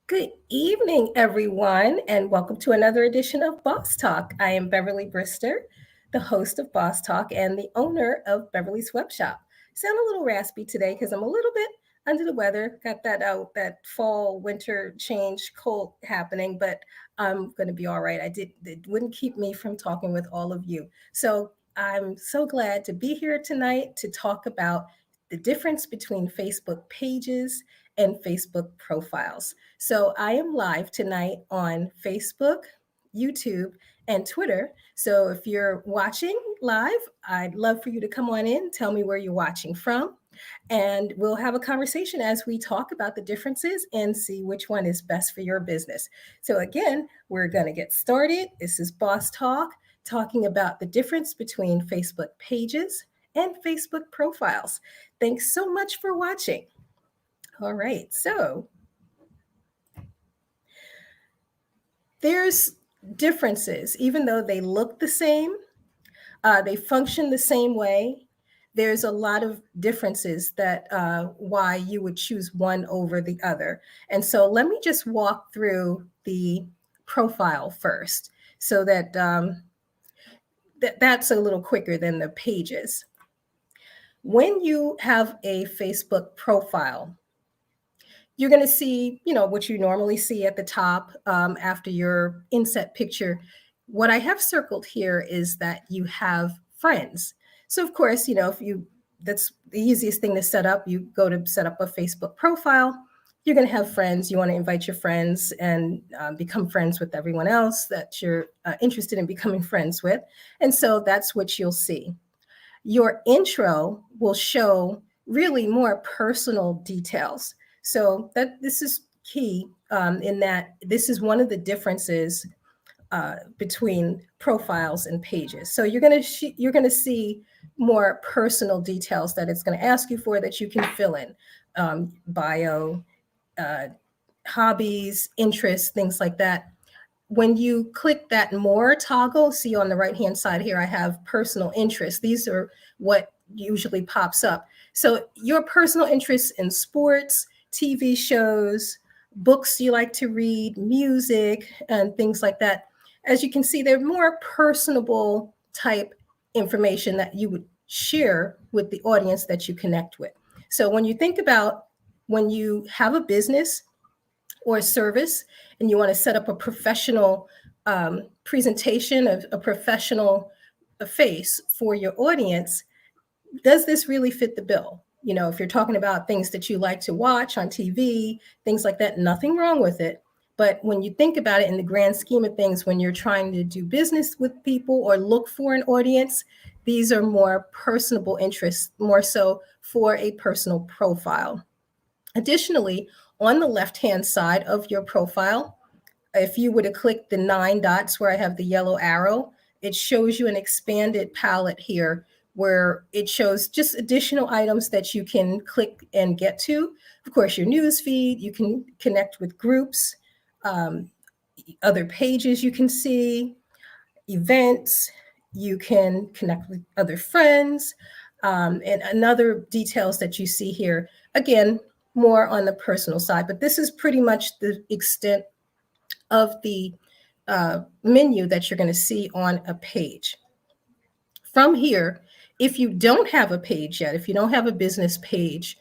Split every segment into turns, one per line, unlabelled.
Good evening, everyone, and welcome to another edition of Boss Talk. I am Beverly Brister, the host of Boss Talk and the owner of Beverly's Web Shop. Sound a little raspy today because I'm a little bit under the weather. Got that fall winter change cold happening, but I'm going to be all right. It wouldn't keep me from talking with all of you. So I'm so glad to be here tonight to talk about the difference between Facebook pages and Facebook profiles. So I am live tonight on Facebook, YouTube, and Twitter. So if you're watching live, I'd love for you to come on in, tell me where you're watching from, and we'll have a conversation as we talk about the differences and see which one is best for your business. So again, we're going to get started. This is Boss Talk, talking about the difference between Facebook pages and Facebook profiles. Thanks so much for watching. All right, so there's differences, even though they look the same, they function the same way. There's a lot of differences that why you would choose one over the other. And so let me just walk through the profile first, so that that's a little quicker than the pages. When you have a Facebook profile, you're going to see, what you normally see at the top after your inset picture. What I have circled here is that you have friends. So of course, if you that's the easiest thing to set up. You go to set up a Facebook profile. You're going to have friends. You want to invite your friends and become friends with everyone else that you're interested in becoming friends with. And so that's what you'll see. Your intro will show really more personal details. So that this is key in that this is one of the differences between profiles and pages. So you're gonna see more personal details that it's going to ask you for that you can fill in, bio, uh, hobbies, interests, things like that. When you click that more toggle, see on the right hand side here, I have personal interests. These are what usually pops up. So your personal interests in sports, TV shows, books you like to read, music, and things like that. As you can see, they're more personable type information that you would share with the audience that you connect with. So when you think about when you have a business or a service and you want to set up a professional presentation of a professional face for your audience, does this really fit the bill? If you're talking about things that you like to watch on TV, things like that, nothing wrong with it. But when you think about it in the grand scheme of things, when you're trying to do business with people or look for an audience, these are more personable interests, more so for a personal profile. Additionally, on the left-hand side of your profile, if you were to click the 9 dots where I have the yellow arrow, it shows you an expanded palette here where it shows just additional items that you can click and get to. Of course, your news feed, you can connect with groups, um, other pages you can see, events, you can connect with other friends, and other details that you see here. Again, more on the personal side, but this is pretty much the extent of the menu that you're going to see on a page. From here, if you don't have a page yet, if you don't have a business page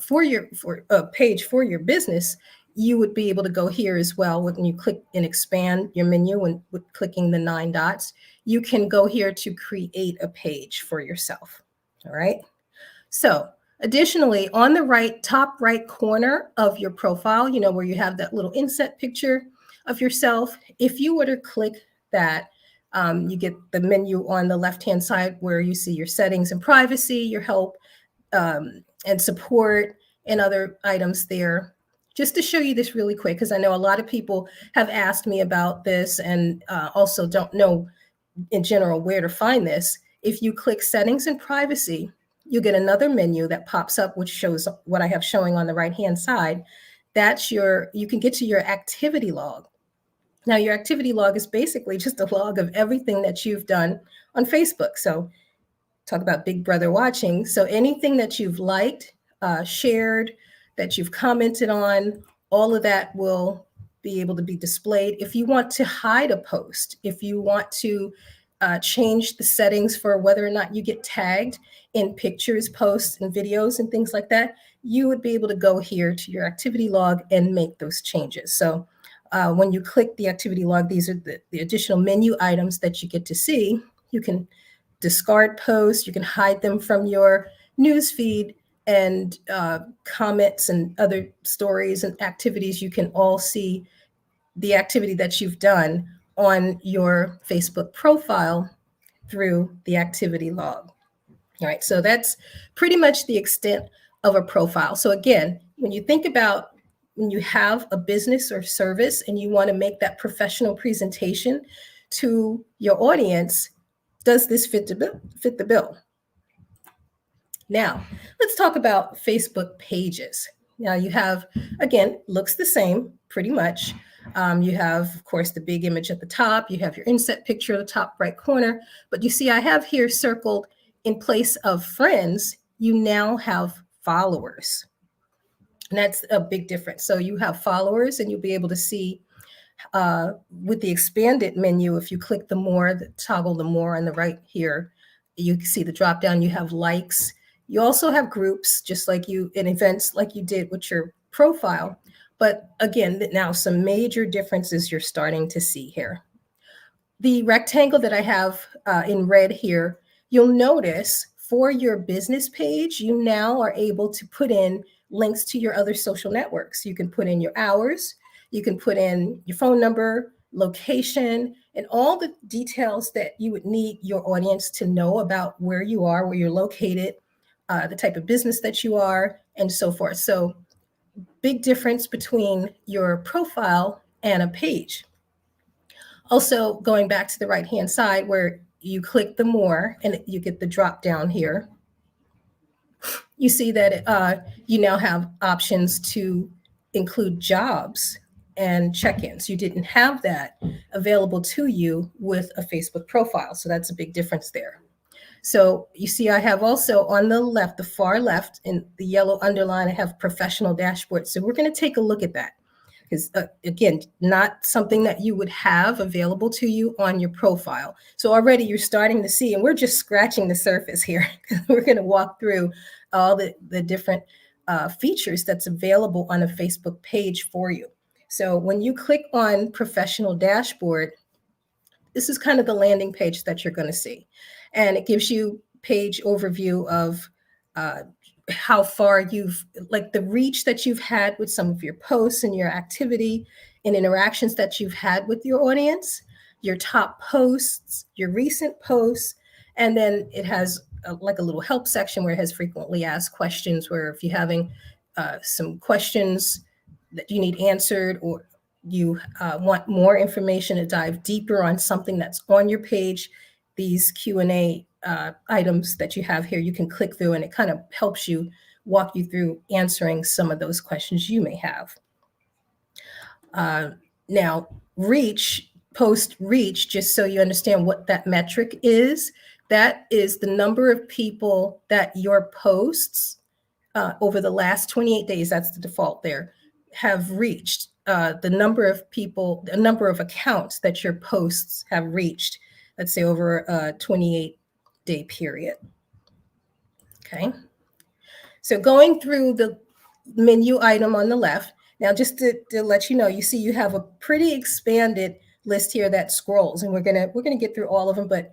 for a page for your business, you would be able to go here as well. When you click and expand your menu and with clicking the 9 dots, you can go here to create a page for yourself. All right. So additionally, on the top right corner of your profile, where you have that little inset picture of yourself, if you were to click that, you get the menu on the left-hand side where you see your settings and privacy, your help, and support, and other items there. Just to show you this really quick, because I know a lot of people have asked me about this and also don't know in general where to find this. If you click settings and privacy, you get another menu that pops up, which shows what I have showing on the right-hand side. You can get to your activity log. Now, your activity log is basically just a log of everything that you've done on Facebook. So talk about Big Brother watching. So anything that you've liked, shared, that you've commented on, all of that will be able to be displayed. If you want to hide a post, if you want to change the settings for whether or not you get tagged in pictures, posts, and videos and things like that, you would be able to go here to your activity log and make those changes. So when you click the activity log, these are the additional menu items that you get to see. You can discard posts, you can hide them from your news feed, and comments and other stories and activities. You can all see the activity that you've done on your Facebook profile through the activity log. All right, so that's pretty much the extent of a profile. So again, when you think about when you have a business or service and you want to make that professional presentation to your audience, does this fit the bill? Now, let's talk about Facebook pages. Now you have, again, looks the same pretty much. You have, of course, the big image at the top. You have your inset picture at the top right corner. But you see, I have here circled, in place of friends, you now have followers. And that's a big difference. So you have followers, and you'll be able to see with the expanded menu, if you click the more, the toggle the more on the right here, you can see the drop down. You have likes. You also have groups, just like you in events, like you did with your profile. But again, now some major differences you're starting to see here. The rectangle that I have in red here, you'll notice for your business page, you now are able to put in links to your other social networks. You can put in your hours, you can put in your phone number, location, and all the details that you would need your audience to know about where you are, where you're located, the type of business that you are, and so forth. So big difference between your profile and a page. Also, going back to the right-hand side where you click the more and you get the drop down here, you see that you now have options to include jobs and check-ins. You didn't have that available to you with a Facebook profile. So that's a big difference there. So you see, I have also on the left, the far left, in the yellow underline, I have professional dashboard. So we're going to take a look at that. Because again, not something that you would have available to you on your profile. So already you're starting to see, and we're just scratching the surface here. We're going to walk through all the different features that's available on a Facebook page for you. So when you click on professional dashboard, this is kind of the landing page that you're going to see. And it gives you page overview of how far you've, like the reach that you've had with some of your posts and your activity and interactions that you've had with your audience, your top posts, your recent posts, and then it has like a little help section where it has frequently asked questions, where if you're having some questions that you need answered, or you want more information to dive deeper on something that's on your page, these Q&A items that you have here, you can click through, and it kind of helps you walk you through answering some of those questions you may have. Now, reach, post reach, just so you understand what that metric is, that is the number of people that your posts over the last 28 days, that's the default there, have reached. The number of people, the number of accounts that your posts have reached, let's say over a 28-day period. Okay. So going through the menu item on the left, now just to let you know, you see you have a pretty expanded list here that scrolls, and we're gonna get through all of them, but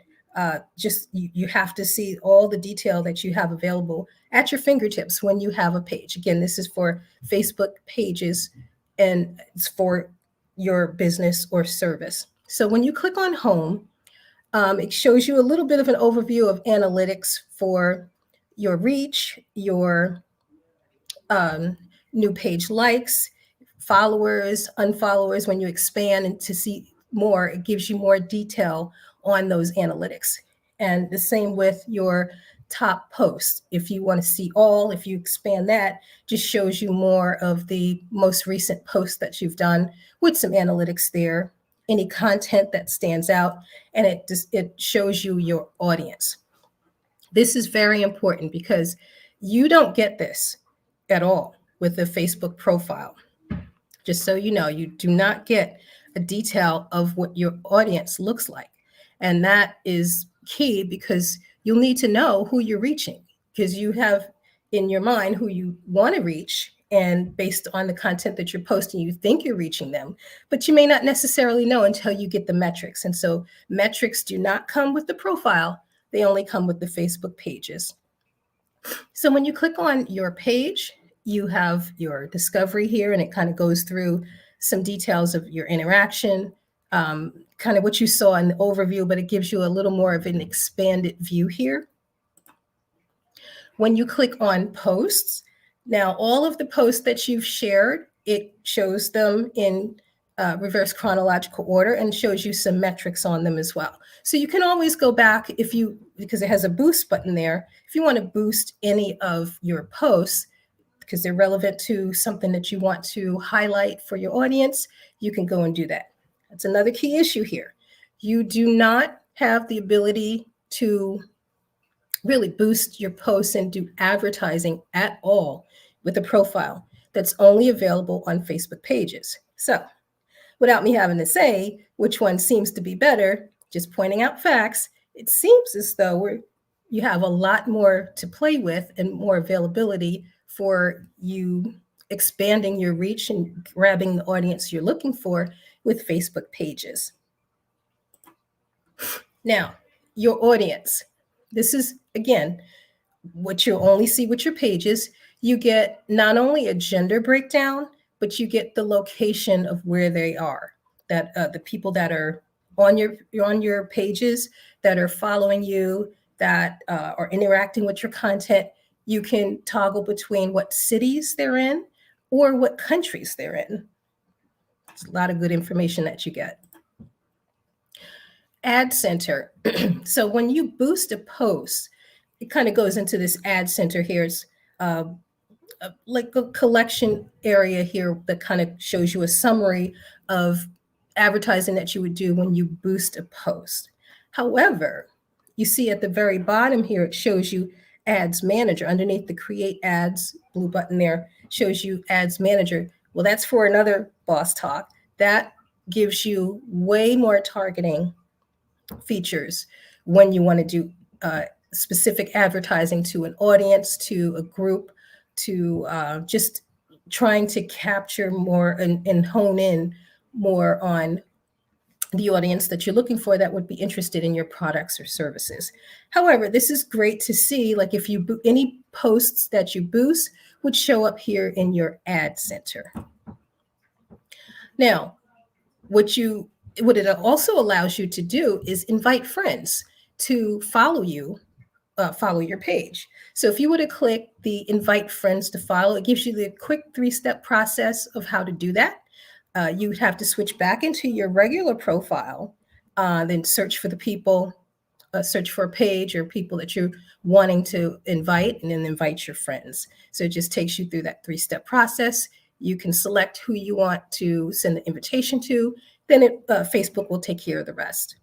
just you have to see all the detail that you have available at your fingertips when you have a page. Again, this is for Facebook pages, and it's for your business or service. So when you click on home, it shows you a little bit of an overview of analytics for your reach, your new page likes, followers, unfollowers. When you expand and to see more, it gives you more detail on those analytics. And the same with your top posts. If you want to see all, if you expand that, just shows you more of the most recent posts that you've done with some analytics there, any content that stands out, and it shows you your audience. This is very important because you don't get this at all with a Facebook profile. Just so you know, you do not get a detail of what your audience looks like. And that is key because you'll need to know who you're reaching because you have in your mind who you want to reach. And based on the content that you're posting, you think you're reaching them, but you may not necessarily know until you get the metrics. And so metrics do not come with the profile, they only come with the Facebook pages. So when you click on your page, you have your discovery here, and it kind of goes through some details of your interaction, kind of what you saw in the overview, but it gives you a little more of an expanded view here. When you click on posts, now all of the posts that you've shared, it shows them in reverse chronological order and shows you some metrics on them as well. So you can always go back if you, because it has a boost button there, if you want to boost any of your posts, because they're relevant to something that you want to highlight for your audience, you can go and do that. That's another key issue here. You do not have the ability to really boost your posts and do advertising at all with a profile. That's only available on Facebook pages. So without me having to say which one seems to be better, just pointing out facts, it seems as though you have a lot more to play with and more availability for you expanding your reach and grabbing the audience you're looking for with Facebook pages. Now, your audience. This is, again, what you'll only see with your pages. You get not only a gender breakdown, but you get the location of where they are. That the people that are on your pages, that are following you, that are interacting with your content, you can toggle between what cities they're in or what countries they're in. It's a lot of good information that you get. Ad center. So when you boost a post, it kind of goes into this ad center here. It's like a collection area here that kind of shows you a summary of advertising that you would do when you boost a post. However, you see at the very bottom here, it shows you Ads Manager. Underneath the Create Ads blue button there shows you Ads Manager. Well, that's for another boss talk. That gives you way more targeting features when you want to do specific advertising to an audience, to a group, to just trying to capture more and hone in more on the audience that you're looking for that would be interested in your products or services. However, this is great to see, like if you any posts that you boost would show up here in your ad center. Now, what it also allows you to do is invite friends to follow you, follow your page. So if you were to click the invite friends to follow, it gives you the quick 3-step process of how to do that. You would have to switch back into your regular profile, then search for the people, search for a page or people that you're wanting to invite, and then invite your friends. So it just takes you through that 3-step process. You can select who you want to send the invitation to, then Facebook will take care of the rest.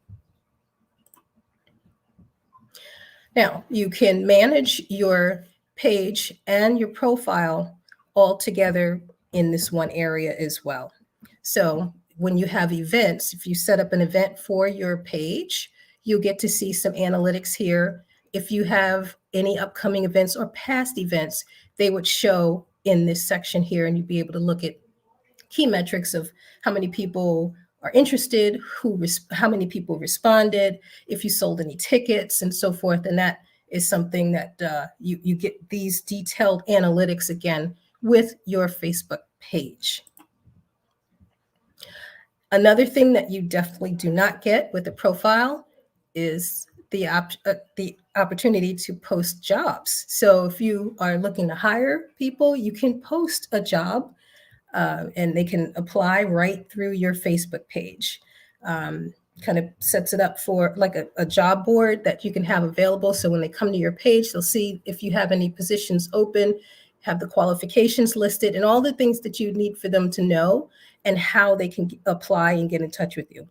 Now, you can manage your page and your profile all together in this one area as well. So when you have events, if you set up an event for your page, you'll get to see some analytics here. If you have any upcoming events or past events, they would show in this section here, and you'd be able to look at key metrics of how many people are interested, how many people responded, if you sold any tickets, and so forth. And that is something that you get these detailed analytics again with your Facebook page. Another thing that you definitely do not get with a profile is the opportunity to post jobs. So if you are looking to hire people, you can post a job and they can apply right through your Facebook page. Kind of sets it up for like a job board that you can have available. So when they come to your page, they'll see if you have any positions open, have the qualifications listed, and all the things that you need for them to know and how they can apply and get in touch with you.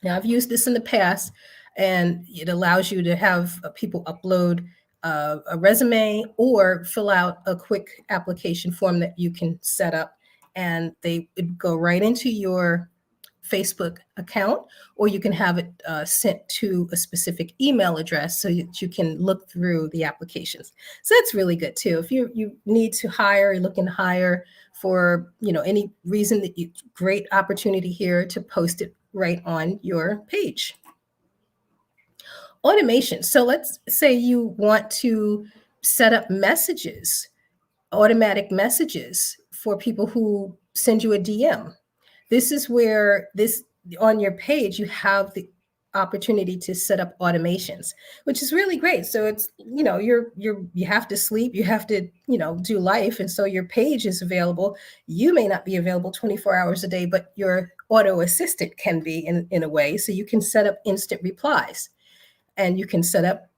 Now, I've used this in the past, and it allows you to have people upload a resume or fill out a quick application form that you can set up and they would go right into your Facebook account, or you can have it sent to a specific email address so that you can look through the applications. So that's really good too. If you need to hire, you're looking to hire for any reason, that you great opportunity here to post it right on your page. Automation. So let's say you want to set up messages, automatic messages for people who send you a DM. This is where this on your page you have the opportunity to set up automations, which is really great. So it's you have to sleep, you have to do life, and so your page is available. You may not be available 24 hours a day, but your auto assistant can be in a way. So you can set up instant replies, and you can set up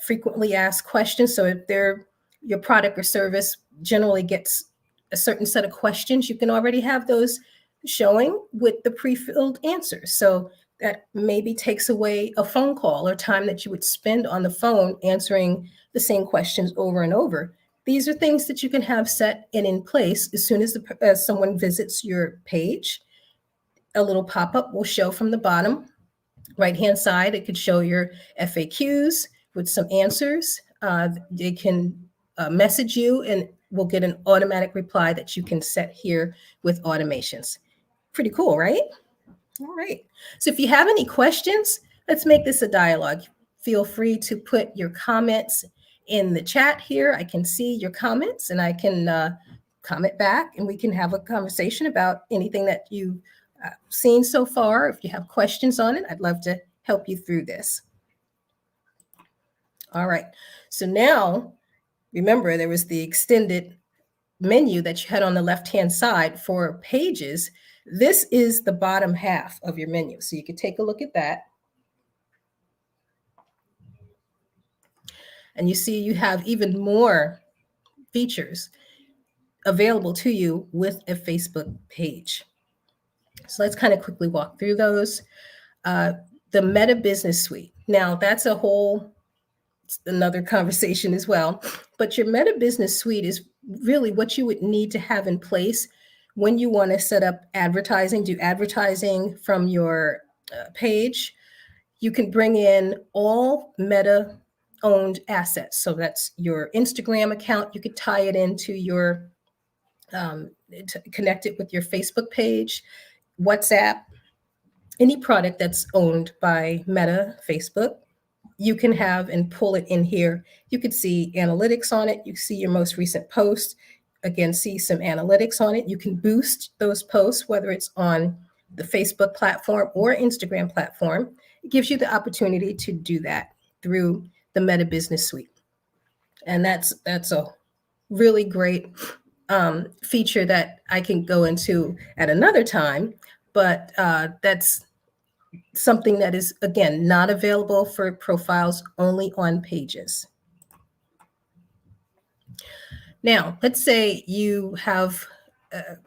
frequently asked questions. So if your product or service generally gets a certain set of questions, you can already have those showing with the pre-filled answers. So that maybe takes away a phone call or time that you would spend on the phone answering the same questions over and over. These are things that you can have set and in place as soon as someone visits your page. A little pop-up will show from the bottom right-hand side. It could show your FAQs with some answers. They can message you and we'll get an automatic reply that you can set here with automations. Pretty cool, right? All right. So if you have any questions, let's make this a dialogue. Feel free to put your comments in the chat here. I can see your comments and I can comment back, and we can have a conversation about anything that you've seen so far. If you have questions on it, I'd love to help you through this. All right. So now, remember, there was the extended menu that you had on the left-hand side for pages. This is the bottom half of your menu. So you can take a look at that. And you see you have even more features available to you with a Facebook page. So let's kind of quickly walk through those. The Meta Business Suite. Now, that's another conversation as well. But your Meta Business Suite is really what you would need to have in place when you want to set up advertising, do advertising from your page. You can bring in all Meta owned assets. So that's your Instagram account. You could tie it into your, connect it with your Facebook page, WhatsApp, any product that's owned by Meta, Facebook. You can have and pull it in here. You could see analytics on it. You see your most recent post. Again, see some analytics on it. You can boost those posts, whether it's on the Facebook platform or Instagram platform. It gives you the opportunity to do that through the Meta Business Suite. And that's a really great feature that I can go into at another time. But that's something that is, again, not available for profiles, only on pages. Now, let's say you have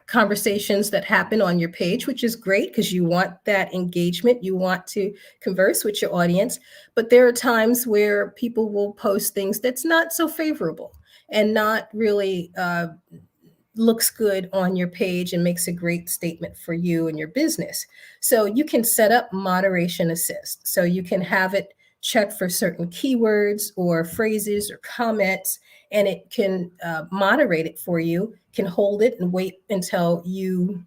conversations that happen on your page, which is great because you want that engagement. You want to converse with your audience. But there are times where people will post things that's not so favorable and not really looks good on your page and makes a great statement for you and your business. So you can set up moderation assist. So you can have it check for certain keywords or phrases or comments, and it can moderate it for you, can hold it and wait until you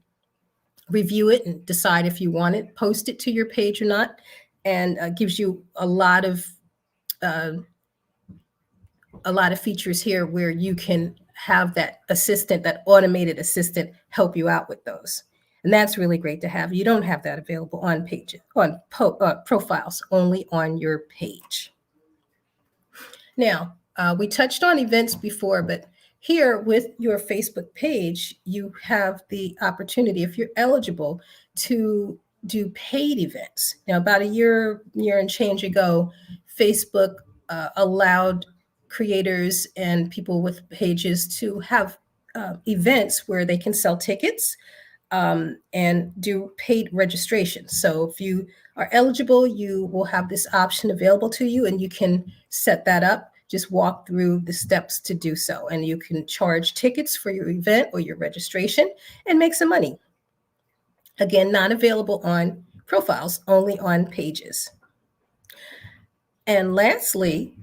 review it and decide if you want it, post it to your page or not, and gives you a lot of features here where you can have that assistant, that automated assistant, help you out with those. And that's really great to have. You don't have that available on pages, on profiles, only on your page. Now, we touched on events before, but here with your Facebook page, you have the opportunity, if you're eligible, to do paid events. Now, about a year and change ago, Facebook allowed creators and people with pages to have events where they can sell tickets and do paid registration. So if you are eligible, you will have this option available to you, and you can set that up just walk through the steps to do so. And you can charge tickets for your event or your registration and make some money. Again, not available on profiles, only on pages. And lastly,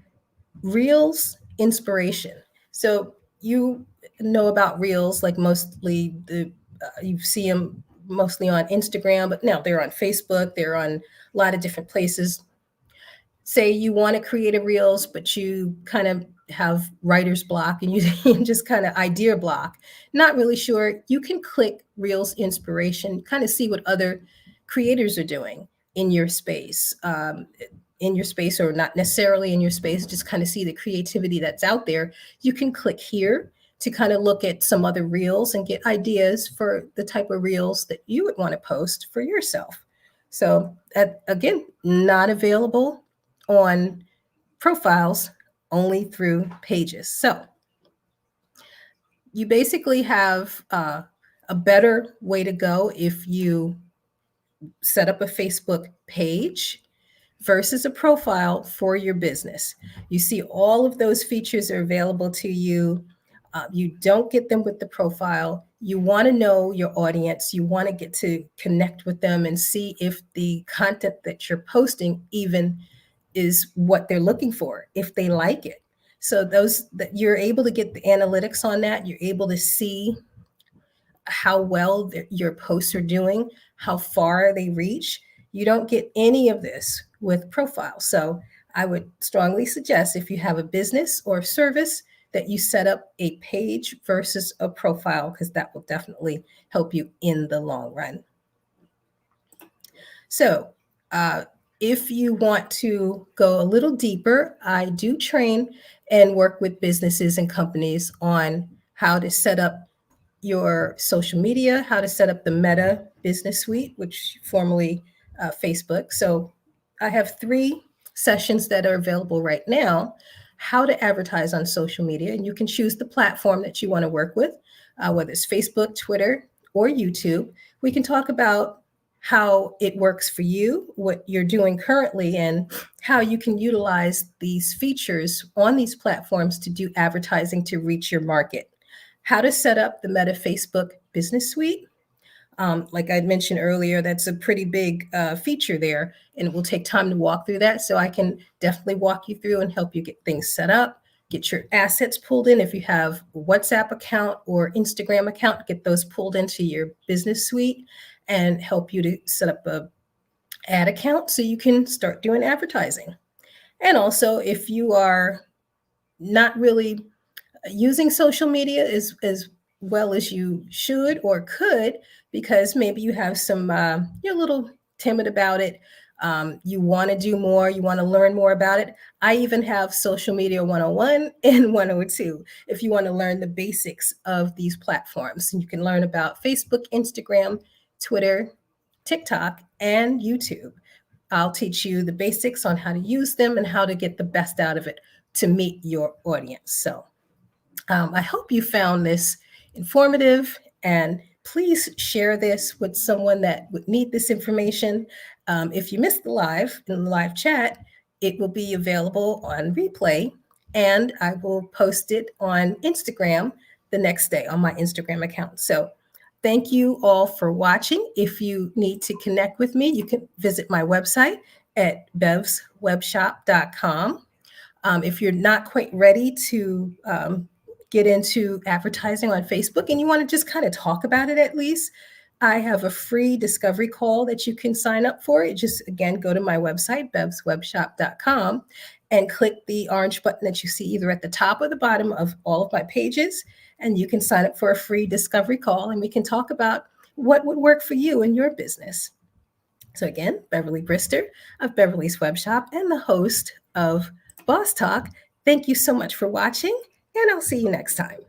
Reels inspiration. So you know about Reels, like mostly you see them mostly on Instagram, but now they're on Facebook, they're on a lot of different places. Say you want to create a Reels, but you kind of have writer's block and you just kind of idea block, not really sure, you can click Reels inspiration, kind of see what other creators are doing in your space. In your space, or not necessarily in your space, just kind of see the creativity that's out there. You can click here to kind of look at some other reels and get ideas for the type of reels that you would want to post for yourself. So again, not available on profiles, only through pages. So you basically have a better way to go if you set up a Facebook page versus a profile for your business. You see all of those features are available to you. You don't get them with the profile. You want to know your audience. You want to get to connect with them and see if the content that you're posting even is what they're looking for, if they like it. So those that you're able to get the analytics on that, you're able to see how well your posts are doing, how far they reach. You don't get any of this with profiles. So I would strongly suggest, if you have a business or service, that you set up a page versus a profile, because that will definitely help you in the long run. So if you want to go a little deeper, I do train and work with businesses and companies on how to set up your social media, how to set up the Meta Business Suite, which formerly Facebook. So I have 3 sessions that are available right now, how to advertise on social media. And you can choose the platform that you want to work with, whether it's Facebook, Twitter, or YouTube. We can talk about how it works for you, what you're doing currently, and how you can utilize these features on these platforms to do advertising to reach your market. How to set up the Meta Facebook Business Suite. Like I mentioned earlier, that's a pretty big feature there, and it will take time to walk through that. So I can definitely walk you through and help you get things set up, get your assets pulled in. If you have a WhatsApp account or Instagram account, get those pulled into your business suite and help you to set up a ad account so you can start doing advertising. And also, if you are not really using social media as well as you should or could, because maybe you have some, you're a little timid about it. You want to do more, you want to learn more about it. I even have Social Media 101 and 102 if you want to learn the basics of these platforms. And you can learn about Facebook, Instagram, Twitter, TikTok, and YouTube. I'll teach you the basics on how to use them and how to get the best out of it to meet your audience. So I hope you found this informative, and please share this with someone that would need this information. If you missed in the live chat, it will be available on replay, and I will post it on Instagram the next day on my Instagram account. So thank you all for watching. If you need to connect with me, you can visit my website at bevswebshop.com. If you're not quite ready to get into advertising on Facebook and you want to just kind of talk about it at least, I have a free discovery call that you can sign up for. Just, again, go to my website, bevswebshop.com, and click the orange button that you see either at the top or the bottom of all of my pages. And you can sign up for a free discovery call, and we can talk about what would work for you in your business. So again, Beverly Brister of Beverly's Web Shop and the host of Boss Talk. Thank you so much for watching, and I'll see you next time.